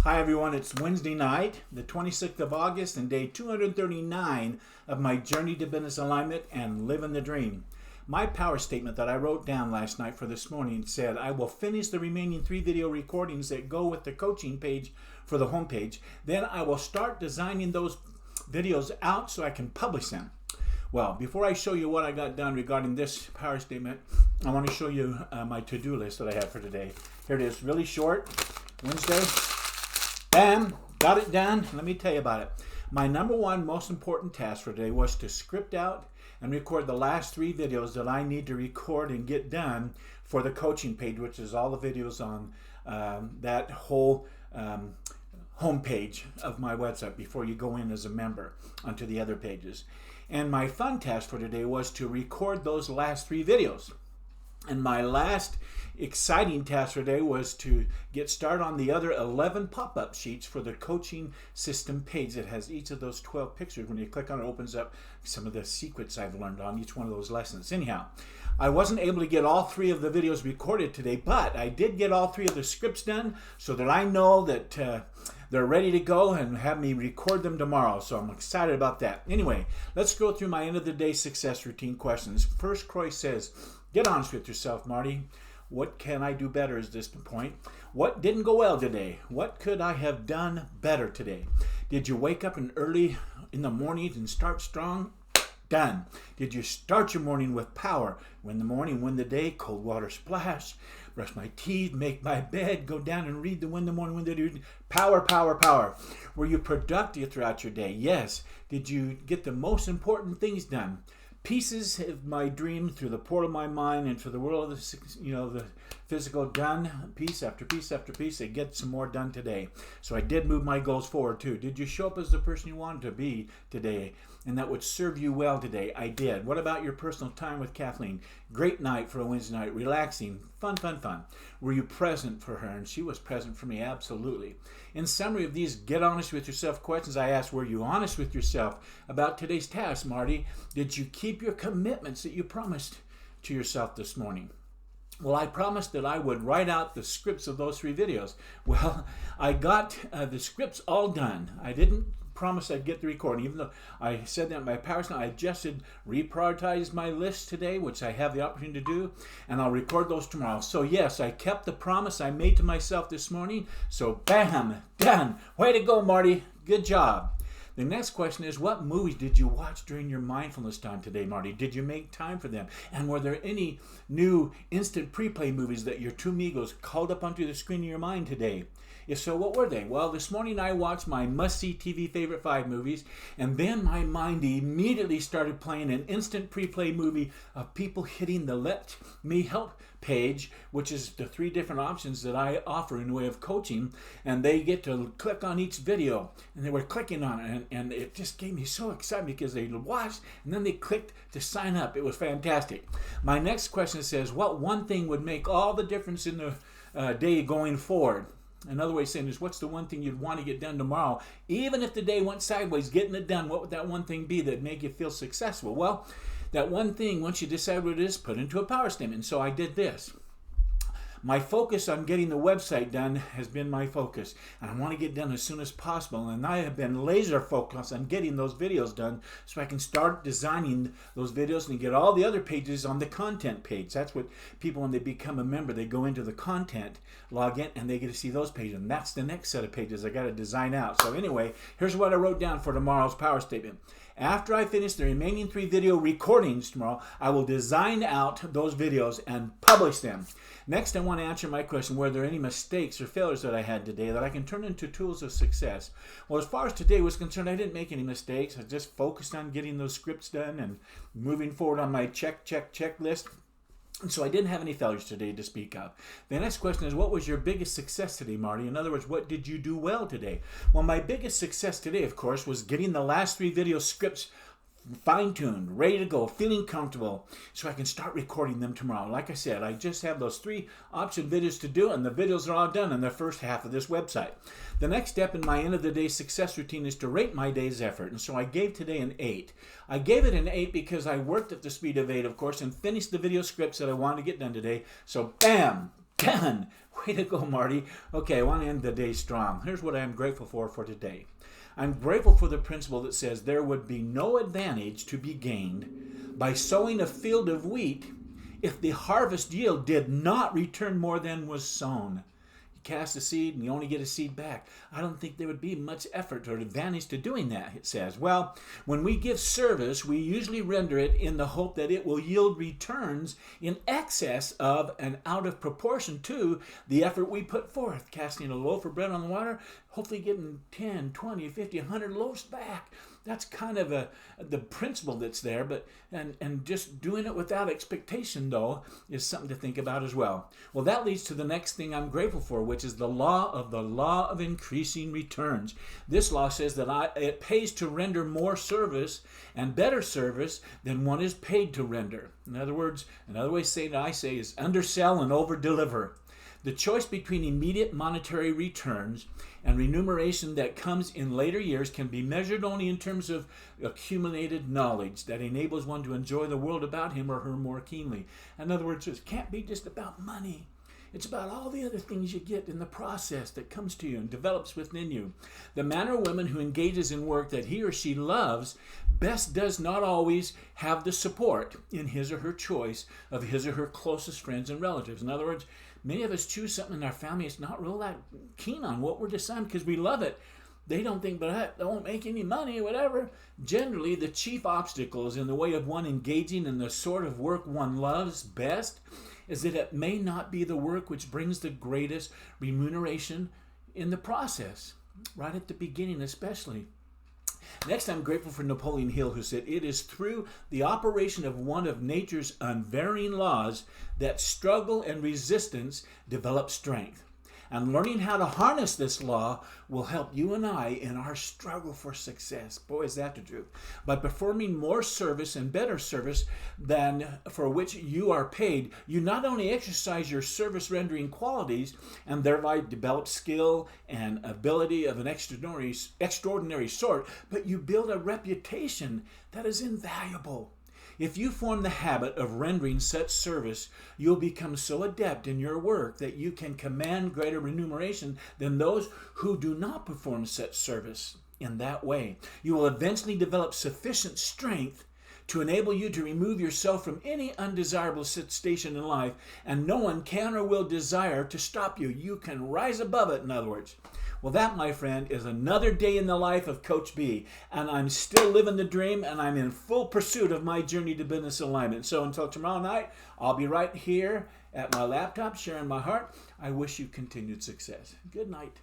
Hi everyone, it's Wednesday night, the 26th of August, and day 239 of my Journey to Business Alignment and Living the Dream. My power statement that I wrote down last night for this morning said, I will finish the remaining 3 video recordings that go with the coaching page for the homepage. Then I will start designing those videos out so I can publish them. Well, before I show you what I got done regarding this power statement, I want to show you my to-do list that I have for today. Here it is, really short, Wednesday. Bam, got it done. Let me tell you about it. My number one most important task for today was to script out and record the last 3 videos that I need to record and get done for the coaching page, which is all the videos on that whole homepage of my website before you go in as a member onto the other pages. And my fun task for today was to record those last 3 videos. And my last exciting task today was to get started on the other 11 pop-up sheets for the coaching system page that has each of those 12 pictures. When you click on it, it opens up some of the secrets I've learned on each one of those lessons. Anyhow, I wasn't able to get all 3 of the videos recorded today, but I did get all 3 of the scripts done so that I know that they're ready to go and have me record them tomorrow. So I'm excited about that. Anyway, let's go through my end of the day success routine questions. First, Croy says, get honest with yourself, Marty. What can I do better is this point. What didn't go well today? What could I have done better today? Did you wake up early in the morning and start strong? Done. Did you start your morning with power? Win the morning, win the day, cold water splash, brush my teeth, make my bed, go down and read the win the morning, win the day. Power, power, power. Were you productive throughout your day? Yes. Did you get the most important things done? Pieces of my dream through the portal of my mind and for the world of the physical done, piece after piece after piece. I get some more done today. So I did move my goals forward too. Did you show up as the person you wanted to be today and that would serve you well today? I did. What about your personal time with Kathleen? Great night for a Wednesday night. Relaxing. Fun, fun, fun. Were you present for her? And she was present for me, absolutely. In summary of these get honest with yourself questions, I asked, were you honest with yourself about today's task, Marty? Did you keep your commitments that you promised to yourself this morning? Well, I promised that I would write out the scripts of those 3 videos. Well, I got the scripts all done. I didn't promise I'd get the recording, even though I said that in my power statement. I adjusted, reprioritized my list today, which I have the opportunity to do, and I'll record those tomorrow. So yes, I kept the promise I made to myself this morning. So bam, done. Way to go, Marty. Good job. The next question is, what movies did you watch during your mindfulness time today, Marty? Did you make time for them? And were there any new instant pre-play movies that your 2 amigos called up onto the screen in your mind today? If so, what were they? Well, this morning I watched my must-see TV favorite 5 movies, and then my mind immediately started playing an instant pre-play movie of people hitting the Let Me Help page, which is the 3 different options that I offer in the way of coaching, and they get to click on each video, and they were clicking on it, and it just gave me so excited because they watched and then they clicked to sign up. It was fantastic. My next question says, what one thing would make all the difference in the day going forward? Another way of saying is, what's the one thing you'd want to get done tomorrow? Even if the day went sideways, getting it done, what would that one thing be that made you feel successful? Well, that one thing, once you decide what it is, put into a power statement. And so I did this. My focus on getting the website done has been my focus, and I want to get done as soon as possible, and I have been laser focused on getting those videos done so I can start designing those videos and get all the other pages on the content page. That's what people, when they become a member, they go into the content, log in, and they get to see those pages, and that's the next set of pages I got to design out. So anyway, here's what I wrote down for tomorrow's power statement. After I finish the remaining 3 video recordings tomorrow, I will design out those videos and publish them. Next, I want to answer my question, were there any mistakes or failures that I had today that I can turn into tools of success? Well, as far as today was concerned, I didn't make any mistakes. I just focused on getting those scripts done and moving forward on my check list. And so I didn't have any failures today to speak of. The next question is, what was your biggest success today, Marty? In other words, what did you do well today? Well, my biggest success today, of course, was getting the last 3 video scripts fine-tuned, ready to go, feeling comfortable, so I can start recording them tomorrow. Like I said, I just have those 3 option videos to do, and the videos are all done in the first half of this website. The next step in my end of the day success routine is to rate my day's effort, and so I gave today an 8. I gave it an 8 because I worked at the speed of 8, of course, and finished the video scripts that I wanted to get done today. So bam, Done. Way to go, Marty. Okay, I want to end the day strong. Here's what I'm grateful for today. I'm grateful for the principle that says there would be no advantage to be gained by sowing a field of wheat if the harvest yield did not return more than was sown. You cast a seed and you only get a seed back. I don't think there would be much effort or advantage to doing that, it says. Well, when we give service, we usually render it in the hope that it will yield returns in excess of and out of proportion to the effort we put forth. Casting a loaf of bread on the water, hopefully getting 10, 20, 50, 100 loaves back. That's kind of the principle that's there, but and just doing it without expectation, though, is something to think about as well. Well, that leads to the next thing I'm grateful for, which is the law of increasing returns. This law says that it pays to render more service and better service than one is paid to render. In other words, another way to say it, I say, is undersell and over-deliver. The choice between immediate monetary returns and remuneration that comes in later years can be measured only in terms of accumulated knowledge that enables one to enjoy the world about him or her more keenly. In other words, it can't be just about money. It's about all the other things you get in the process that comes to you and develops within you. The man or woman who engages in work that he or she loves best does not always have the support in his or her choice of his or her closest friends and relatives. In other words, many of us choose something in our family it's not real that keen on what we're deciding because we love it. They don't think, but I won't make any money or whatever. Generally, the chief obstacles in the way of one engaging in the sort of work one loves best is that it may not be the work which brings the greatest remuneration in the process, right at the beginning especially. Next, I'm grateful for Napoleon Hill, who said, "It is through the operation of one of nature's unvarying laws that struggle and resistance develop strength. And learning how to harness this law will help you and I in our struggle for success." Boy, is that the truth. By performing more service and better service than for which you are paid, you not only exercise your service rendering qualities and thereby develop skill and ability of an extraordinary sort, but you build a reputation that is invaluable. If you form the habit of rendering such service, you'll become so adept in your work that you can command greater remuneration than those who do not perform such service in that way. You will eventually develop sufficient strength to enable you to remove yourself from any undesirable station in life, and no one can or will desire to stop you. You can rise above it, in other words. Well, that, my friend, is another day in the life of Coach B, and I'm still living the dream, and I'm in full pursuit of my journey to business alignment. So until tomorrow night, I'll be right here at my laptop sharing my heart. I wish you continued success. Good night.